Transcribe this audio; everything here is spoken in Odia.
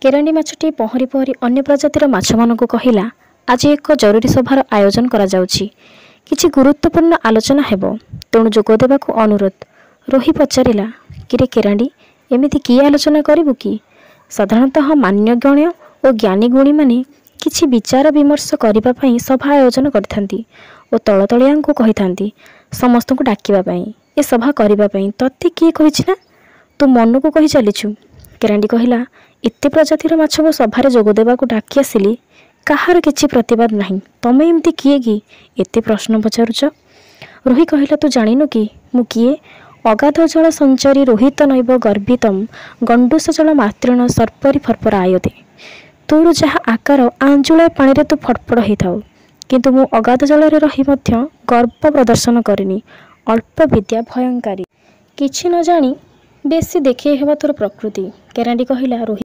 କେରାଣ୍ଡି ମାଛଟି ପହଁରି ପହଁରି ଅନ୍ୟ ପ୍ରଜାତିର ମାଛମାନଙ୍କୁ କହିଲା, ଆଜି ଏକ ଜରୁରୀ ସଭାର ଆୟୋଜନ କରାଯାଉଛି। କିଛି ଗୁରୁତ୍ୱପୂର୍ଣ୍ଣ ଆଲୋଚନା ହେବ, ତେଣୁ ଯୋଗ ଦେବାକୁ ଅନୁରୋଧ। ରୋହି ପଚାରିଲା, କିରେ କେରାଣ୍ଡି, ଏମିତି କି ଆଲୋଚନା କରିବୁ କି? ସାଧାରଣତଃ ମାନ୍ୟଗଣ୍ୟ ଓ ଜ୍ଞାନୀ ଗୁଣୀମାନେ କିଛି ବିଚାର ବିମର୍ଶ କରିବା ପାଇଁ ସଭା ଆୟୋଜନ କରିଥାନ୍ତି ଓ ତଳତଳିଆଙ୍କୁ କହିଥାନ୍ତି ସମସ୍ତଙ୍କୁ ଡାକିବା ପାଇଁ, ଏ ସଭା କରିବା ପାଇଁ। ତତେ କିଏ କହିଛି ନା? ତୁ ମନକୁ କହି ଚାଲିଛୁ। କେରାଣ୍ଡି କହିଲା, ଏତେ ପ୍ରଜାତିର ମାଛକୁ ସଭାରେ ଯୋଗ ଦେବାକୁ ଡାକି ଆସିଲି, କାହାର କିଛି ପ୍ରତିବାଦ ନାହିଁ। ତମେ ଏମିତି କିଏ କି ଏତେ ପ୍ରଶ୍ନ ପଚାରୁଛ? ରୋହି କହିଲା, ତୁ ଜାଣିନୁ କି ମୁଁ କିଏ? ଅଗାଧ ଜଳ ସଞ୍ଚରୀ ରୋହିତ ନୈବ ଗର୍ଭିତମ୍ ଗଣ୍ଡୁଷ ଜଳ ମାତୃଣ ସର୍ପରି ଫର୍ପର ଆୟତେ। ତୋର ଯାହା ଆକାର ଆଞ୍ଜୁଳାଏ ପାଣିରେ ତୁ ଫଟଫଟ ହେଇଥାଉ, କିନ୍ତୁ ମୁଁ ଅଗାଧ ଜଳରେ ରହି ମଧ୍ୟ ଗର୍ବ ପ୍ରଦର୍ଶନ କରିନି। ଅଳ୍ପ ବିଦ୍ୟା ଭୟଙ୍କାରୀ। କିଛି ନ ଜାଣି ବେଶୀ ଦେଖେଇ ହେବା ତୋର ପ୍ରକୃତି। କେରାଣ୍ଡି କହିଲା, ରୋହି